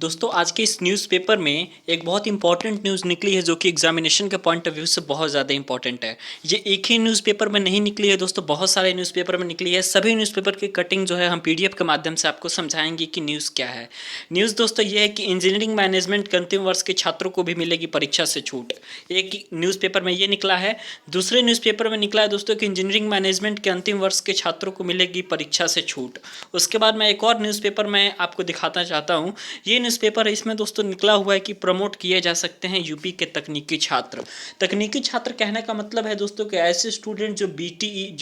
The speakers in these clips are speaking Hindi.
दोस्तों आज के इस न्यूज़पेपर में एक बहुत इंपॉर्टेंट न्यूज़ निकली है जो कि एग्जामिनेशन के पॉइंट ऑफ व्यू से बहुत ज़्यादा इंपॉर्टेंट है। ये एक ही न्यूज़पेपर में नहीं निकली है दोस्तों, बहुत सारे न्यूज़पेपर में निकली है। सभी न्यूज़पेपर की कटिंग जो है हम पीडीएफ के माध्यम से आपको समझाएंगे कि न्यूज़ क्या है। न्यूज़ दोस्तों ये है कि इंजीनियरिंग मैनेजमेंट के अंतिम वर्ष के छात्रों को भी मिलेगी परीक्षा से छूट। एक न्यूज़पेपर में ये निकला है। दूसरे न्यूज़पेपर में निकला है दोस्तों कि इंजीनियरिंग मैनेजमेंट के अंतिम वर्ष के छात्रों को मिलेगी परीक्षा से छूट। उसके बाद मैं एक और न्यूज़पेपर मैं आपको दिखाना चाहता हूँ। ये न्यूज़पेपर है, इसमें दोस्तों निकला हुआ है कि प्रमोट किए जा सकते हैं यूपी के तकनीकी छात्र। तकनीकी छात्र कहने का मतलब है दोस्तों कि ऐसे स्टूडेंट जो बीटीई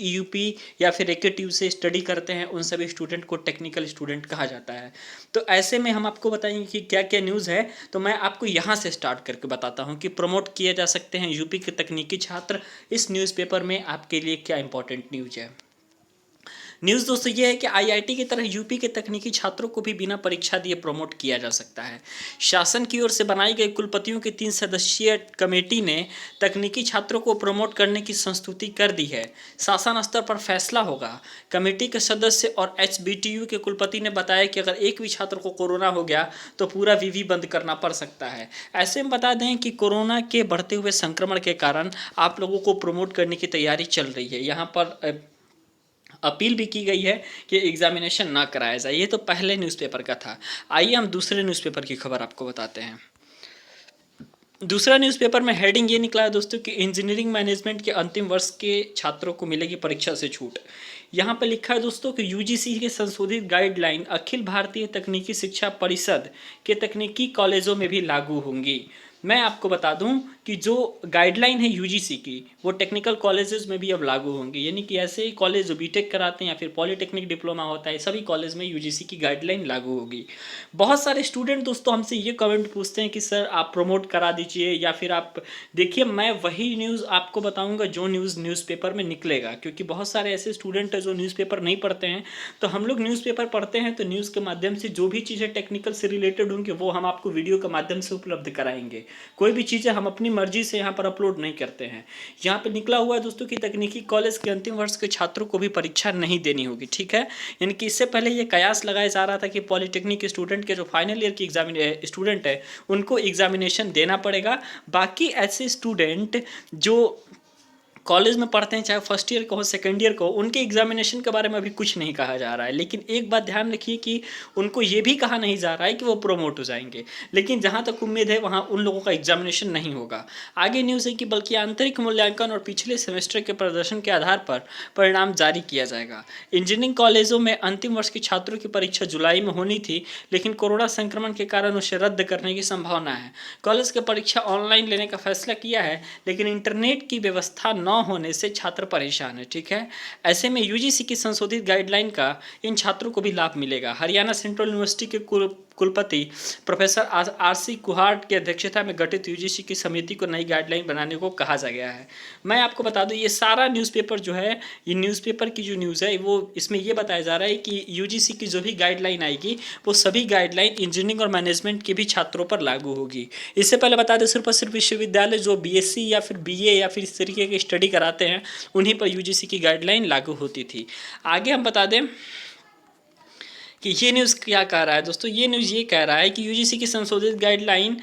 यूपी या फिर एकेटीयू से स्टडी करते हैं, उन सभी स्टूडेंट को टेक्निकल स्टूडेंट कहा जाता है। तो ऐसे में हम आपको बताएंगे कि क्या क्या न्यूज़ है। तो मैं आपको यहाँ से स्टार्ट करके बताता हूँ कि प्रमोट किए जा सकते हैं यूपी के तकनीकी छात्र। इस न्यूज़पेपर में आपके लिए क्या इंपॉर्टेंट न्यूज़ है। न्यूज़ दोस्तों ये है कि आईआईटी की तरह यूपी के तकनीकी छात्रों को भी बिना परीक्षा दिए प्रमोट किया जा सकता है। शासन की ओर से बनाई गई कुलपतियों की 3 सदस्यीय कमेटी ने तकनीकी छात्रों को प्रमोट करने की संस्तुति कर दी है। शासन स्तर पर फैसला होगा। कमेटी के सदस्य और एचबीटीयू के कुलपति ने बताया कि अगर एक भी छात्र को कोरोना हो गया तो पूरा विवि बंद करना पड़ सकता है। ऐसे में बता दें कि कोरोना के बढ़ते हुए संक्रमण के कारण आप लोगों को प्रमोट करने की तैयारी चल रही है। यहाँ पर अपील भी की गई है कि एग्जामिनेशन ना कराया जाए। ये तो पहले न्यूज़पेपर का था। आइए हम दूसरे न्यूज़पेपर की खबर आपको बताते हैं। दूसरा न्यूज़पेपर में हेडिंग ये निकला है दोस्तों कि इंजीनियरिंग मैनेजमेंट के अंतिम वर्ष के छात्रों को मिलेगी परीक्षा से छूट। यहाँ पर लिखा है दोस्तों कि यूजीसी के संशोधित गाइडलाइन अखिल भारतीय तकनीकी शिक्षा परिषद के तकनीकी कॉलेजों में भी लागू होंगी। मैं आपको बता दूं कि जो गाइडलाइन है यूजीसी की वो टेक्निकल कॉलेजेस में भी अब लागू होंगी। यानी कि ऐसे ही कॉलेज जो बीटेक कराते हैं या फिर पॉलीटेक्निक डिप्लोमा होता है, सभी कॉलेज में यूजीसी की गाइडलाइन लागू होगी। बहुत सारे स्टूडेंट दोस्तों हमसे ये कमेंट पूछते हैं कि सर आप प्रमोट करा दीजिए या फिर आप देखिए। मैं वही न्यूज़ आपको बताऊंगा जो न्यूज़पेपर में निकलेगा, क्योंकि बहुत सारे ऐसे स्टूडेंट हैं जो न्यूज़पेपर नहीं पढ़ते हैं। तो हम लोग न्यूज़पेपर पढ़ते हैं तो न्यूज़ के माध्यम से जो भी चीज़ें टेक्निकल से रिलेटेड होंगी वो हम आपको वीडियो के माध्यम से उपलब्ध कराएंगे। कोई भी चीज़ें हम अपनी मर्जी से यहाँ पर अपलोड नहीं करते हैं। यहाँ पे निकला हुआ है दोस्तों कि तकनीकी कॉलेज के अंतिम वर्ष के छात्रों को भी परीक्षा नहीं देनी होगी। ठीक है, यानी कि इससे पहले ये कयास लगाया जा रहा था कि पॉलीटेक्निक स्टूडेंट के जो फाइनल ईयर की स्टूडेंट है उनको एग्जामिनेशन देना पड़ेगा। बाकी ऐसे स्टूडेंट जो कॉलेज में पढ़ते हैं, चाहे फर्स्ट ईयर का हो सेकेंड ईयर का हो, उनके एग्जामिनेशन के बारे में अभी कुछ नहीं कहा जा रहा है। लेकिन एक बात ध्यान रखिए कि उनको ये भी कहा नहीं जा रहा है कि वो प्रोमोट हो जाएंगे। लेकिन जहाँ तक उम्मीद है वहाँ उन लोगों का एग्जामिनेशन नहीं होगा। आगे न्यूज़ है कि बल्कि आंतरिक मूल्यांकन और पिछले सेमेस्टर के प्रदर्शन के आधार पर परिणाम जारी किया जाएगा। इंजीनियरिंग कॉलेजों में अंतिम वर्ष के छात्रों की परीक्षा जुलाई में होनी थी, लेकिन कोरोना संक्रमण के कारण उसे रद्द करने की संभावना है। कॉलेज की परीक्षा ऑनलाइन लेने का फैसला किया है, लेकिन इंटरनेट की व्यवस्था न होने से छात्र परेशान है। ठीक है, ऐसे में यूजीसी की संशोधित गाइडलाइन का इन छात्रों को भी लाभ मिलेगा। हरियाणा सेंट्रल यूनिवर्सिटी के कुलपति प्रोफेसर आरसी कुहाड़ की अध्यक्षता में गठित यूजीसी की समिति को नई गाइडलाइन बनाने को कहा जा गया है। मैं आपको बता दूं ये सारा न्यूज़पेपर जो है, ये न्यूज़पेपर की जो न्यूज़ है वो इसमें ये बताया जा रहा है कि यूजीसी की जो भी गाइडलाइन आएगी वो सभी गाइडलाइन इंजीनियरिंग और मैनेजमेंट के भी छात्रों पर लागू होगी। इससे पहले बता दें सिर्फ और सिर्फ विश्वविद्यालय जो बीएससी या फिर बीए या फिर इस तरीके की स्टडी कराते हैं उन्हीं पर यूजीसी की गाइडलाइन लागू होती थी। आगे हम बता दें कि ये न्यूज़ क्या कह रहा है दोस्तों। ये न्यूज़ ये कह रहा है कि यूजीसी की संशोधित गाइडलाइन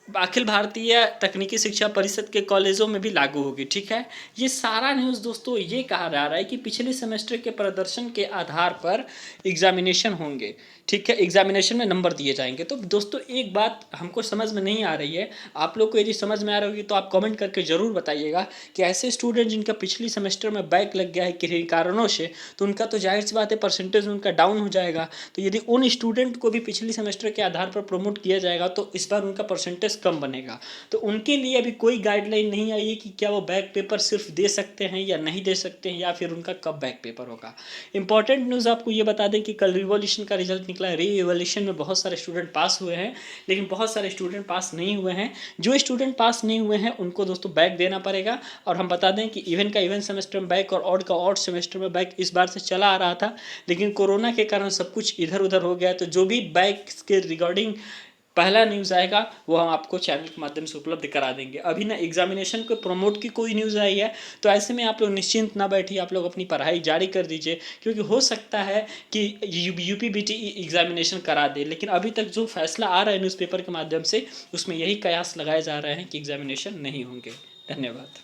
अखिल भारतीय तकनीकी शिक्षा परिषद के कॉलेजों में भी लागू होगी। ठीक है, ये सारा न्यूज़ दोस्तों ये कहा जा रहा है कि पिछले सेमेस्टर के प्रदर्शन के आधार पर एग्जामिनेशन होंगे। ठीक है, एग्जामिनेशन में नंबर दिए जाएंगे। तो दोस्तों एक बात हमको समझ में नहीं आ रही है, आप लोग को यदि समझ में आ रही होगी तो आप कमेंट करके ज़रूर बताइएगा कि ऐसे स्टूडेंट जिनका पिछली सेमेस्टर में बैक लग गया है किसी कारणों से, तो उनका तो जाहिर सी बात है परसेंटेज उनका डाउन हो जाएगा। तो यदि उन स्टूडेंट को भी पिछली सेमेस्टर के आधार पर प्रमोट किया जाएगा तो इस बार उनका परसेंटेज कम बनेगा। तो उनके लिए अभी कोई गाइडलाइन नहीं आई है कि क्या वो बैक पेपर सिर्फ दे सकते हैं या नहीं दे सकते हैं, या फिर उनका कब बैक पेपर होगा। इंपॉर्टेंट न्यूज़ आपको ये बता दें कि कल रिवॉल्यूशन का रिजल्ट निकला है। रीवॉल्यूशन में बहुत सारे स्टूडेंट पास हुए हैं, लेकिन बहुत सारे स्टूडेंट पास नहीं हुए हैं। जो स्टूडेंट पास नहीं हुए हैं उनको दोस्तों बैक देना पड़ेगा। और हम बता दें कि इवन का इवन सेमेस्टर में बैक और ऑड का ऑड सेमेस्टर में बैक इस बार से चला आ रहा था, लेकिन कोरोना के कारण सब कुछ इधर उधर हो गया। तो जो भी बैक के रिगार्डिंग पहला न्यूज़ आएगा वो हम आपको चैनल के माध्यम से उपलब्ध करा देंगे। अभी ना एग्जामिनेशन को प्रमोट की कोई न्यूज़ आई है, तो ऐसे में आप लोग निश्चिंत ना बैठिए, आप लोग अपनी पढ़ाई जारी कर दीजिए, क्योंकि हो सकता है कि यूपीबीटी एग्जामिनेशन करा दे। लेकिन अभी तक जो फैसला आ रहा है न्यूज़पेपर के माध्यम से, उसमें यही कयास लगाए जा रहे हैं कि एग्जामिनेशन नहीं होंगे। धन्यवाद।